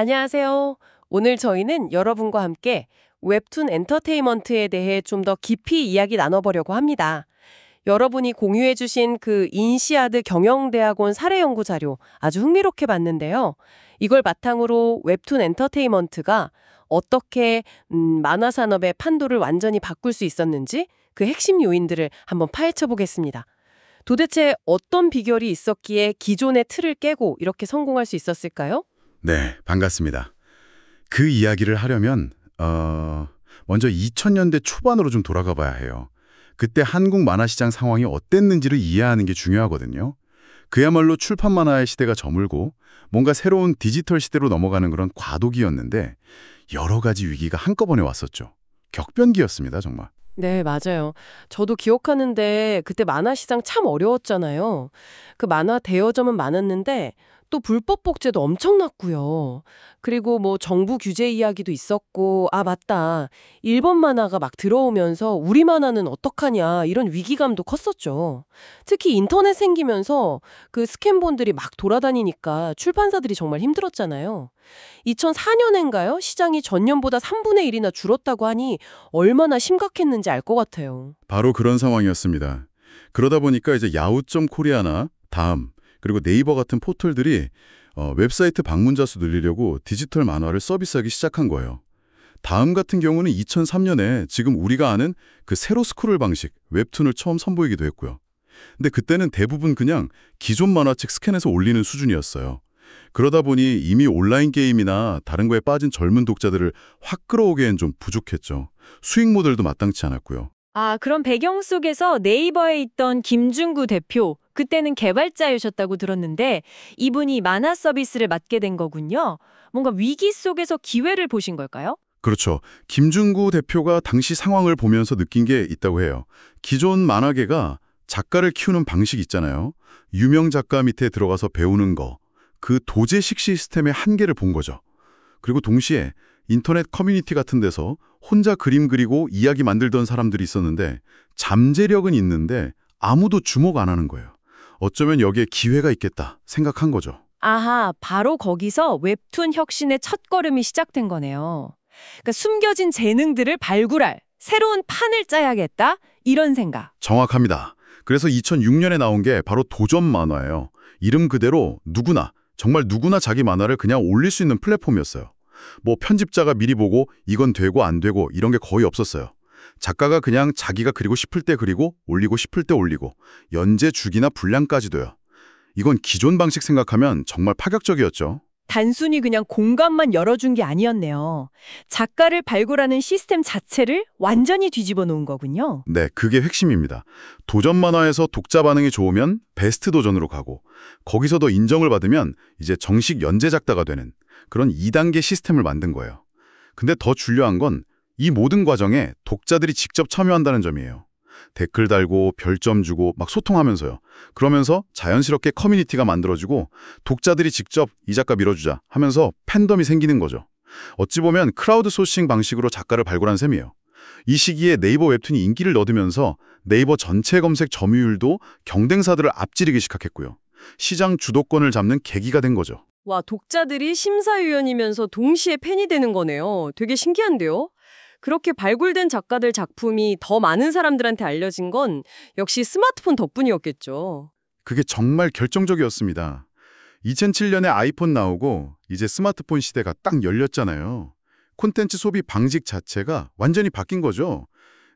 안녕하세요. 오늘 저희는 여러분과 함께 웹툰 엔터테인먼트에 대해 좀 더 깊이 이야기 나눠보려고 합니다. 여러분이 공유해주신 그 인시아드 경영대학원 사례 연구 자료 아주 흥미롭게 봤는데요. 이걸 바탕으로 웹툰 엔터테인먼트가 어떻게 만화 산업의 판도를 완전히 바꿀 수 있었는지 그 핵심 요인들을 한번 파헤쳐 보겠습니다. 도대체 어떤 비결이 있었기에 기존의 틀을 깨고 이렇게 성공할 수 있었을까요? 네, 반갑습니다. 그 이야기를 하려면 먼저 2000년대 초반으로 좀 돌아가 봐야 해요. 그때 한국 만화 시장 상황이 어땠는지를 이해하는 게 중요하거든요. 그야말로 출판 만화의 시대가 저물고 뭔가 새로운 디지털 시대로 넘어가는 그런 과도기였는데 여러 가지 위기가 한꺼번에 왔었죠. 격변기였습니다, 정말. 네, 맞아요. 저도 기억하는데 그때 만화 시장 참 어려웠잖아요. 그 만화 대여점은 많았는데 또 불법 복제도 엄청났고요. 그리고 뭐 정부 규제 이야기도 있었고, 아, 맞다. 일본 만화가 막 들어오면서 우리 만화는 어떡하냐 이런 위기감도 컸었죠. 특히 인터넷 생기면서 그 스캔본들이 막 돌아다니니까 출판사들이 정말 힘들었잖아요. 2004년인가요? 시장이 전년보다 3분의 1이나 줄었다고 하니 얼마나 심각했는지 알 것 같아요. 바로 그런 상황이었습니다. 그러다 보니까 이제 야후.com 코리아나 다음 그리고 네이버 같은 포털들이 웹사이트 방문자 수 늘리려고 디지털 만화를 서비스하기 시작한 거예요. 다음 같은 경우는 2003년에 지금 우리가 아는 그 세로 스크롤 방식, 웹툰을 처음 선보이기도 했고요. 근데 그때는 대부분 그냥 기존 만화책 스캔해서 올리는 수준이었어요. 그러다 보니 이미 온라인 게임이나 다른 거에 빠진 젊은 독자들을 확 끌어오기엔 좀 부족했죠. 수익 모델도 마땅치 않았고요. 아, 그럼 배경 속에서 네이버에 있던 김중구 대표, 그때는 개발자이셨다고 들었는데 이분이 만화 서비스를 맡게 된 거군요. 뭔가 위기 속에서 기회를 보신 걸까요? 그렇죠. 김중구 대표가 당시 상황을 보면서 느낀 게 있다고 해요. 기존 만화계가 작가를 키우는 방식 있잖아요. 유명 작가 밑에 들어가서 배우는 거. 그 도제식 시스템의 한계를 본 거죠. 그리고 동시에 인터넷 커뮤니티 같은 데서 혼자 그림 그리고 이야기 만들던 사람들이 있었는데 잠재력은 있는데 아무도 주목 안 하는 거예요. 어쩌면 여기에 기회가 있겠다 생각한 거죠. 아하, 바로 거기서 웹툰 혁신의 첫걸음이 시작된 거네요. 그러니까 숨겨진 재능들을 발굴할 새로운 판을 짜야겠다 이런 생각. 정확합니다. 그래서 2006년에 나온 게 바로 도전 만화예요. 이름 그대로 누구나, 정말 누구나 자기 만화를 그냥 올릴 수 있는 플랫폼이었어요. 뭐 편집자가 미리 보고 이건 되고 안 되고 이런 게 거의 없었어요. 작가가 그냥 자기가 그리고 싶을 때 그리고 올리고 싶을 때 올리고 연재 주기나 분량까지도요. 이건 기존 방식 생각하면 정말 파격적이었죠. 단순히 그냥 공간만 열어준 게 아니었네요. 작가를 발굴하는 시스템 자체를 완전히 뒤집어 놓은 거군요. 네, 그게 핵심입니다. 도전 만화에서 독자 반응이 좋으면 베스트 도전으로 가고 거기서 더 인정을 받으면 이제 정식 연재 작가가 되는 그런 2단계 시스템을 만든 거예요. 근데 더 중요한 건 이 모든 과정에 독자들이 직접 참여한다는 점이에요. 댓글 달고 별점 주고 막 소통하면서요. 그러면서 자연스럽게 커뮤니티가 만들어지고 독자들이 직접 이 작가 밀어주자 하면서 팬덤이 생기는 거죠. 어찌 보면 크라우드 소싱 방식으로 작가를 발굴한 셈이에요. 이 시기에 네이버 웹툰이 인기를 얻으면서 네이버 전체 검색 점유율도 경쟁사들을 앞지르기 시작했고요. 시장 주도권을 잡는 계기가 된 거죠. 와, 독자들이 심사위원이면서 동시에 팬이 되는 거네요. 되게 신기한데요? 그렇게 발굴된 작가들 작품이 더 많은 사람들한테 알려진 건 역시 스마트폰 덕분이었겠죠. 그게 정말 결정적이었습니다. 2007년에 아이폰 나오고 이제 스마트폰 시대가 딱 열렸잖아요. 콘텐츠 소비 방식 자체가 완전히 바뀐 거죠.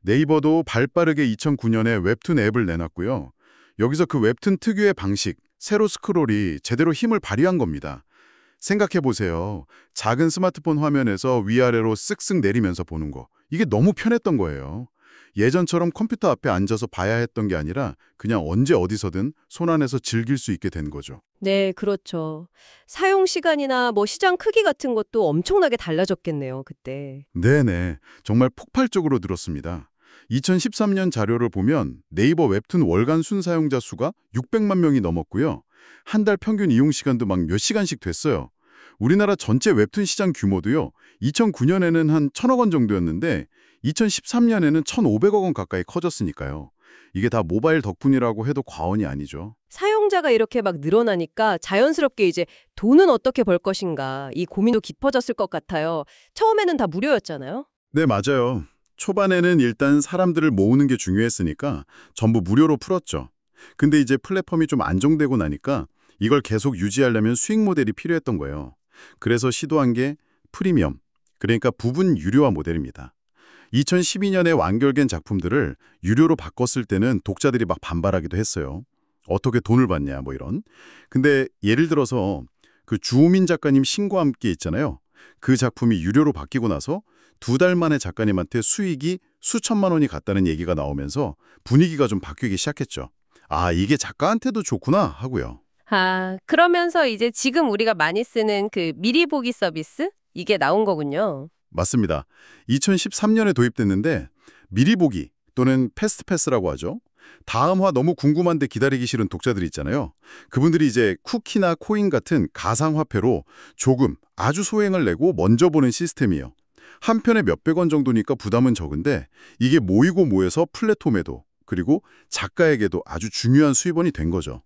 네이버도 발빠르게 2009년에 웹툰 앱을 내놨고요. 여기서 그 웹툰 특유의 방식, 세로 스크롤이 제대로 힘을 발휘한 겁니다. 생각해보세요. 작은 스마트폰 화면에서 위아래로 쓱쓱 내리면서 보는 거. 이게 너무 편했던 거예요. 예전처럼 컴퓨터 앞에 앉아서 봐야 했던 게 아니라 그냥 언제 어디서든 손안에서 즐길 수 있게 된 거죠. 네, 그렇죠. 사용 시간이나 뭐 시장 크기 같은 것도 엄청나게 달라졌겠네요, 그때. 네네. 정말 폭발적으로 늘었습니다. 2013년 자료를 보면 네이버 웹툰 월간 순사용자 수가 600만 명이 넘었고요. 한 달 평균 이용 시간도 막 몇 시간씩 됐어요. 우리나라 전체 웹툰 시장 규모도요. 2009년에는 한 1,000억 원 정도였는데 2013년에는 1,500억 원 가까이 커졌으니까요. 이게 다 모바일 덕분이라고 해도 과언이 아니죠. 사용 시청자가 이렇게 막 늘어나니까 자연스럽게 이제 돈은 어떻게 벌 것인가 이 고민도 깊어졌을 것 같아요. 처음에는 다 무료였잖아요. 네, 맞아요. 초반에는 일단 사람들을 모으는 게 중요했으니까 전부 무료로 풀었죠. 근데 이제 플랫폼이 좀 안정되고 나니까 이걸 계속 유지하려면 수익 모델이 필요했던 거예요. 그래서 시도한 게 프리미엄, 그러니까 부분 유료화 모델입니다. 2012년에 완결된 작품들을 유료로 바꿨을 때는 독자들이 막 반발하기도 했어요. 어떻게 돈을 받냐 뭐 이런. 근데 예를 들어서 그 주호민 작가님 신과 함께 있잖아요. 그 작품이 유료로 바뀌고 나서 2달 만에 작가님한테 수익이 수천만 원이 갔다는 얘기가 나오면서 분위기가 좀 바뀌기 시작했죠. 아, 이게 작가한테도 좋구나 하고요. 아, 그러면서 이제 지금 우리가 많이 쓰는 그 미리 보기 서비스? 이게 나온 거군요. 맞습니다. 2013년에 도입됐는데 미리 보기 또는 패스트 패스라고 하죠. 다음 화 너무 궁금한데 기다리기 싫은 독자들이 있잖아요. 그분들이 이제 쿠키나 코인 같은 가상화폐로 조금 아주 소액을 내고 먼저 보는 시스템이에요. 한 편에 몇백 원 정도니까 부담은 적은데 이게 모이고 모여서 플랫폼에도 그리고 작가에게도 아주 중요한 수입원이 된 거죠.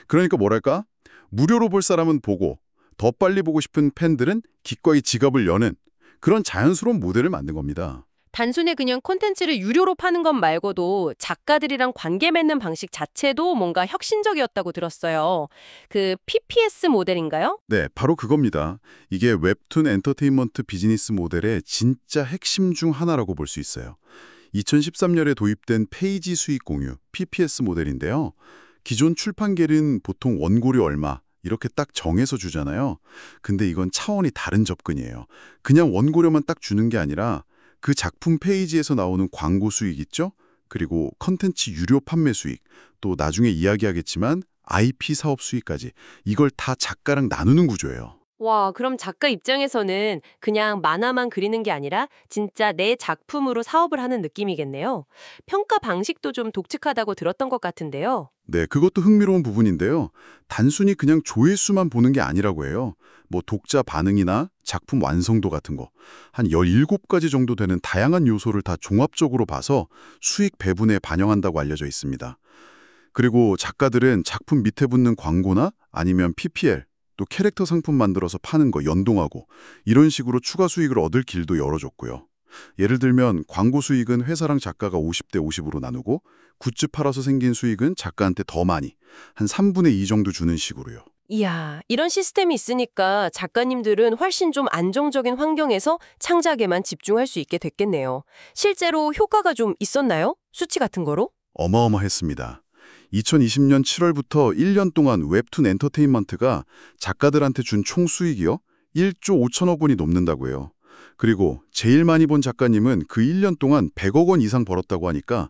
그러니까 뭐랄까? 무료로 볼 사람은 보고 더 빨리 보고 싶은 팬들은 기꺼이 지갑을 여는 그런 자연스러운 모델을 만든 겁니다. 단순히 그냥 콘텐츠를 유료로 파는 것 말고도 작가들이랑 관계 맺는 방식 자체도 뭔가 혁신적이었다고 들었어요. 그 PPS 모델인가요? 네, 바로 그겁니다. 이게 웹툰 엔터테인먼트 비즈니스 모델의 진짜 핵심 중 하나라고 볼 수 있어요. 2013년에 도입된 페이지 수익 공유, PPS 모델인데요. 기존 출판계는 보통 원고료 얼마 이렇게 딱 정해서 주잖아요. 근데 이건 차원이 다른 접근이에요. 그냥 원고료만 딱 주는 게 아니라 그 작품 페이지에서 나오는 광고 수익 있죠? 그리고 컨텐츠 유료 판매 수익, 또 나중에 이야기하겠지만 IP 사업 수익까지 이걸 다 작가랑 나누는 구조예요. 와, 그럼 작가 입장에서는 그냥 만화만 그리는 게 아니라 진짜 내 작품으로 사업을 하는 느낌이겠네요. 평가 방식도 좀 독특하다고 들었던 것 같은데요. 네, 그것도 흥미로운 부분인데요. 단순히 그냥 조회수만 보는 게 아니라고 해요. 뭐 독자 반응이나 작품 완성도 같은 거. 한 17가지 정도 되는 다양한 요소를 다 종합적으로 봐서 수익 배분에 반영한다고 알려져 있습니다. 그리고 작가들은 작품 밑에 붙는 광고나 아니면 PPL, 또 캐릭터 상품 만들어서 파는 거 연동하고 이런 식으로 추가 수익을 얻을 길도 열어줬고요. 예를 들면 광고 수익은 회사랑 작가가 50대 50으로 나누고 굿즈 팔아서 생긴 수익은 작가한테 더 많이, 한 3분의 2 정도 주는 식으로요. 이야, 이런 시스템이 있으니까 작가님들은 훨씬 좀 안정적인 환경에서 창작에만 집중할 수 있게 됐겠네요. 실제로 효과가 좀 있었나요? 수치 같은 거로? 어마어마했습니다. 2020년 7월부터 1년 동안 웹툰 엔터테인먼트가 작가들한테 준 총 수익이요? 1조 5천억 원이 넘는다고 해요. 그리고 제일 많이 본 작가님은 그 1년 동안 100억 원 이상 벌었다고 하니까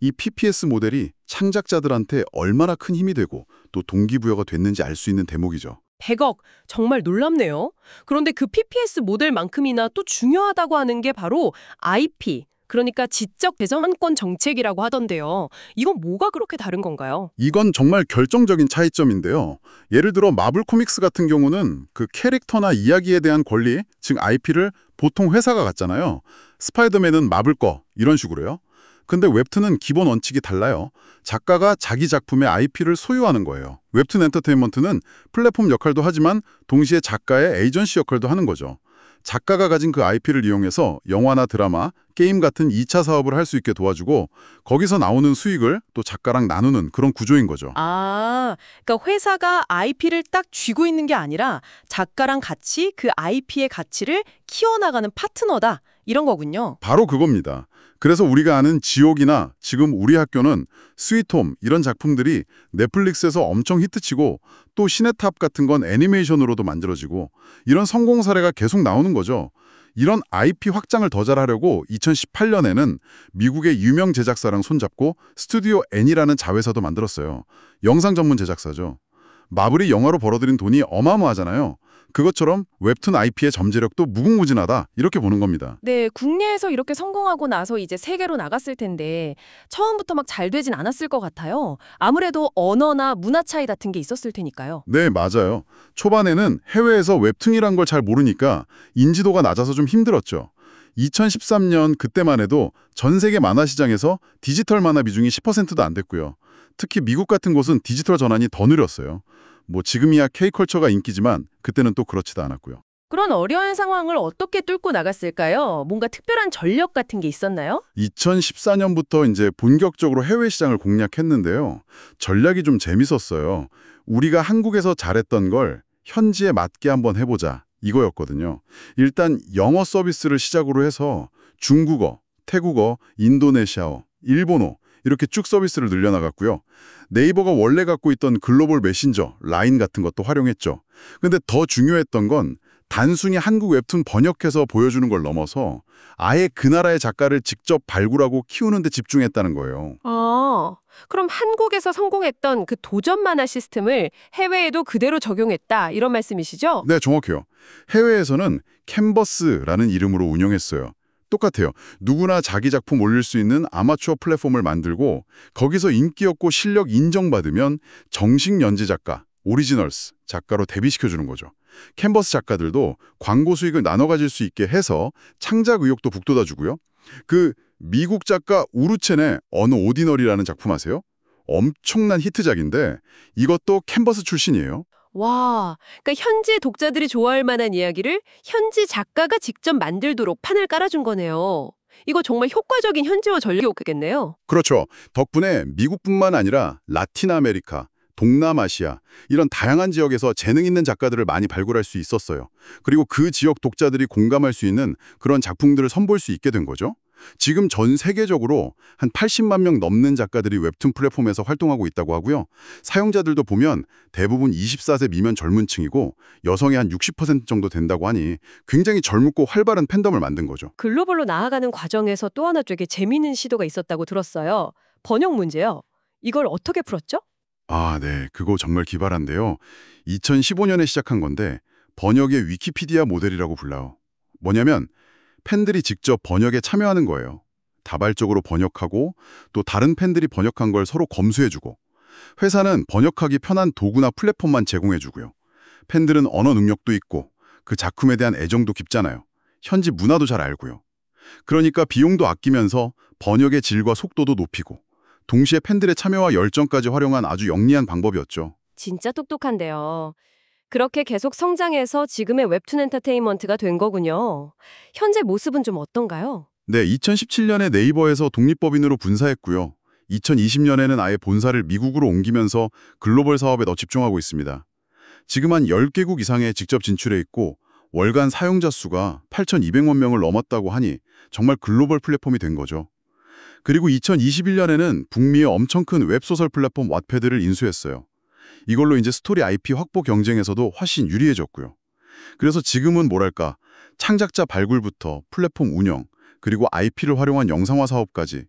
이 PPS 모델이 창작자들한테 얼마나 큰 힘이 되고 또 동기부여가 됐는지 알 수 있는 대목이죠. 100억, 정말 놀랍네요. 그런데 그 PPS 모델만큼이나 또 중요하다고 하는 게 바로 IP, 그러니까 지적 재산권 정책이라고 하던데요. 이건 뭐가 그렇게 다른 건가요? 이건 정말 결정적인 차이점인데요. 예를 들어 마블 코믹스 같은 경우는 그 캐릭터나 이야기에 대한 권리, 즉 IP를 보통 회사가 갖잖아요. 스파이더맨은 마블 거 이런 식으로요. 근데 웹툰은 기본 원칙이 달라요. 작가가 자기 작품의 IP를 소유하는 거예요. 웹툰 엔터테인먼트는 플랫폼 역할도 하지만 동시에 작가의 에이전시 역할도 하는 거죠. 작가가 가진 그 IP를 이용해서 영화나 드라마, 게임 같은 2차 사업을 할 수 있게 도와주고 거기서 나오는 수익을 또 작가랑 나누는 그런 구조인 거죠. 아, 그러니까 회사가 IP를 딱 쥐고 있는 게 아니라 작가랑 같이 그 IP의 가치를 키워나가는 파트너다. 이런 거군요. 바로 그겁니다. 그래서 우리가 아는 지옥이나 지금 우리 학교는 스위트홈 이런 작품들이 넷플릭스에서 엄청 히트치고 또 시네탑 같은 건 애니메이션으로도 만들어지고 이런 성공 사례가 계속 나오는 거죠. 이런 IP 확장을 더 잘하려고 2018년에는 미국의 유명 제작사랑 손잡고 스튜디오 N이라는 자회사도 만들었어요. 영상 전문 제작사죠. 마블이 영화로 벌어들인 돈이 어마어마하잖아요. 그것처럼 웹툰 IP의 잠재력도 무궁무진하다 이렇게 보는 겁니다. 네, 국내에서 이렇게 성공하고 나서 이제 세계로 나갔을 텐데 처음부터 막 잘 되진 않았을 것 같아요. 아무래도 언어나 문화 차이 같은 게 있었을 테니까요. 네, 맞아요. 초반에는 해외에서 웹툰이란 걸 잘 모르니까 인지도가 낮아서 좀 힘들었죠. 2013년 그때만 해도 전 세계 만화 시장에서 디지털 만화 비중이 10%도 안 됐고요. 특히 미국 같은 곳은 디지털 전환이 더 느렸어요. 뭐 지금이야 K컬처가 인기지만 그때는 또 그렇지도 않았고요. 그런 어려운 상황을 어떻게 뚫고 나갔을까요? 뭔가 특별한 전력 같은 게 있었나요? 2014년부터 이제 본격적으로 해외 시장을 공략했는데요. 전략이 좀 재밌었어요. 우리가 한국에서 잘했던 걸 현지에 맞게 한번 해보자. 이거였거든요. 일단 영어 서비스를 시작으로 해서 중국어, 태국어, 인도네시아어, 일본어 이렇게 쭉 서비스를 늘려나갔고요. 네이버가 원래 갖고 있던 글로벌 메신저, 라인 같은 것도 활용했죠. 근데 더 중요했던 건 단순히 한국 웹툰 번역해서 보여주는 걸 넘어서 아예 그 나라의 작가를 직접 발굴하고 키우는 데 집중했다는 거예요. 그럼 한국에서 성공했던 그 도전 만화 시스템을 해외에도 그대로 적용했다 이런 말씀이시죠? 네, 정확해요. 해외에서는 캔버스라는 이름으로 운영했어요. 똑같아요. 누구나 자기 작품 올릴 수 있는 아마추어 플랫폼을 만들고 거기서 인기 없고 실력 인정받으면 정식 연재 작가, 오리지널스 작가로 데뷔시켜주는 거죠. 캔버스 작가들도 광고 수익을 나눠 가질 수 있게 해서 창작 의욕도 북돋아주고요. 그 미국 작가 우르첸의 어느 오디너리라는 작품 아세요? 엄청난 히트작인데 이것도 캔버스 출신이에요. 와, 그러니까 현지 독자들이 좋아할 만한 이야기를 현지 작가가 직접 만들도록 판을 깔아준 거네요. 이거 정말 효과적인 현지화 전략이겠네요. 그렇죠. 덕분에 미국뿐만 아니라 라틴 아메리카, 동남아시아 이런 다양한 지역에서 재능 있는 작가들을 많이 발굴할 수 있었어요. 그리고 그 지역 독자들이 공감할 수 있는 그런 작품들을 선보일 수 있게 된 거죠. 지금 전 세계적으로 한 80만 명 넘는 작가들이 웹툰 플랫폼에서 활동하고 있다고 하고요. 사용자들도 보면 대부분 24세 미만 젊은 층이고 여성의 한 60% 정도 된다고 하니 굉장히 젊고 활발한 팬덤을 만든 거죠. 글로벌로 나아가는 과정에서 또 하나 되게 재미있는 시도가 있었다고 들었어요. 번역 문제요. 이걸 어떻게 풀었죠? 아, 네. 그거 정말 기발한데요. 2015년에 시작한 건데 번역의 위키피디아 모델이라고 불러요. 뭐냐면 팬들이 직접 번역에 참여하는 거예요. 다발적으로 번역하고 또 다른 팬들이 번역한 걸 서로 검수해주고 회사는 번역하기 편한 도구나 플랫폼만 제공해주고요. 팬들은 언어 능력도 있고 그 작품에 대한 애정도 깊잖아요. 현지 문화도 잘 알고요. 그러니까 비용도 아끼면서 번역의 질과 속도도 높이고 동시에 팬들의 참여와 열정까지 활용한 아주 영리한 방법이었죠. 진짜 똑똑한데요. 그렇게 계속 성장해서 지금의 웹툰 엔터테인먼트가 된 거군요. 현재 모습은 좀 어떤가요? 네, 2017년에 네이버에서 독립법인으로 분사했고요. 2020년에는 아예 본사를 미국으로 옮기면서 글로벌 사업에 더 집중하고 있습니다. 지금 한 10개국 이상에 직접 진출해 있고 월간 사용자 수가 8,200만 명을 넘었다고 하니 정말 글로벌 플랫폼이 된 거죠. 그리고 2021년에는 북미의 엄청 큰 웹소설 플랫폼 왓패드를 인수했어요. 이걸로 이제 스토리 IP 확보 경쟁에서도 훨씬 유리해졌고요. 그래서 지금은 뭐랄까, 창작자 발굴부터 플랫폼 운영, 그리고 IP를 활용한 영상화 사업까지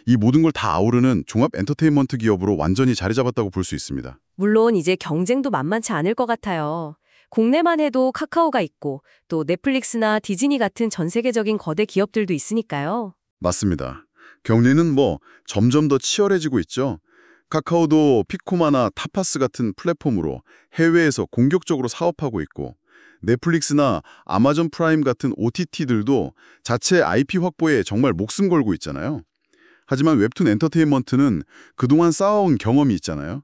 이 모든 걸 다 아우르는 종합 엔터테인먼트 기업으로 완전히 자리 잡았다고 볼 수 있습니다. 물론 이제 경쟁도 만만치 않을 것 같아요. 국내만 해도 카카오가 있고 또 넷플릭스나 디즈니 같은 전 세계적인 거대 기업들도 있으니까요. 맞습니다. 경쟁은 뭐 점점 더 치열해지고 있죠. 카카오도 피코마나 타파스 같은 플랫폼으로 해외에서 공격적으로 사업하고 있고 넷플릭스나 아마존 프라임 같은 OTT들도 자체 IP 확보에 정말 목숨 걸고 있잖아요. 하지만 웹툰 엔터테인먼트는 그동안 쌓아온 경험이 있잖아요.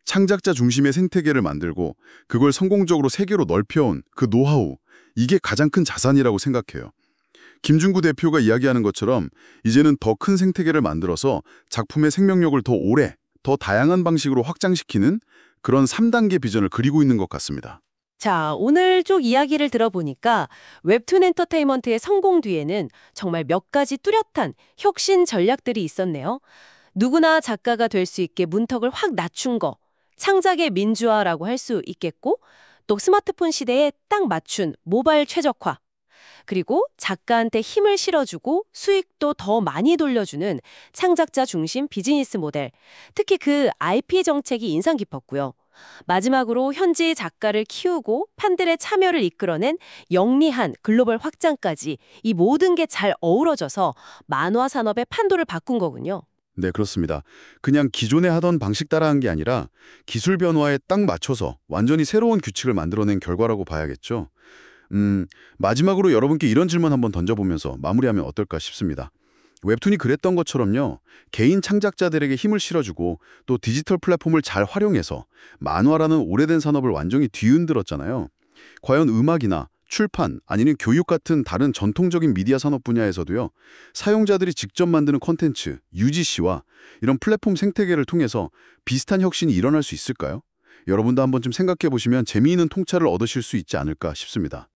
창작자 중심의 생태계를 만들고 그걸 성공적으로 세계로 넓혀온 그 노하우, 이게 가장 큰 자산이라고 생각해요. 김중구 대표가 이야기하는 것처럼 이제는 더 큰 생태계를 만들어서 작품의 생명력을 더 오래, 더 다양한 방식으로 확장시키는 그런 3단계 비전을 그리고 있는 것 같습니다. 자, 오늘 쭉 이야기를 들어보니까 웹툰 엔터테인먼트의 성공 뒤에는 정말 몇 가지 뚜렷한 혁신 전략들이 있었네요. 누구나 작가가 될 수 있게 문턱을 확 낮춘 거, 창작의 민주화라고 할 수 있겠고, 또 스마트폰 시대에 딱 맞춘 모바일 최적화, 그리고 작가한테 힘을 실어주고 수익도 더 많이 돌려주는 창작자 중심 비즈니스 모델, 특히 그 IP 정책이 인상 깊었고요. 마지막으로 현지 작가를 키우고 팬들의 참여를 이끌어낸 영리한 글로벌 확장까지 이 모든 게 잘 어우러져서 만화 산업의 판도를 바꾼 거군요. 네, 그렇습니다. 그냥 기존에 하던 방식 따라한 게 아니라 기술 변화에 딱 맞춰서 완전히 새로운 규칙을 만들어낸 결과라고 봐야겠죠. 마지막으로 여러분께 이런 질문 한번 던져보면서 마무리하면 어떨까 싶습니다. 웹툰이 그랬던 것처럼요. 개인 창작자들에게 힘을 실어주고 또 디지털 플랫폼을 잘 활용해서 만화라는 오래된 산업을 완전히 뒤흔들었잖아요. 과연 음악이나 출판 아니면 교육 같은 다른 전통적인 미디어 산업 분야에서도요. 사용자들이 직접 만드는 콘텐츠, UGC와 이런 플랫폼 생태계를 통해서 비슷한 혁신이 일어날 수 있을까요? 여러분도 한번 좀 생각해 보시면 재미있는 통찰을 얻으실 수 있지 않을까 싶습니다.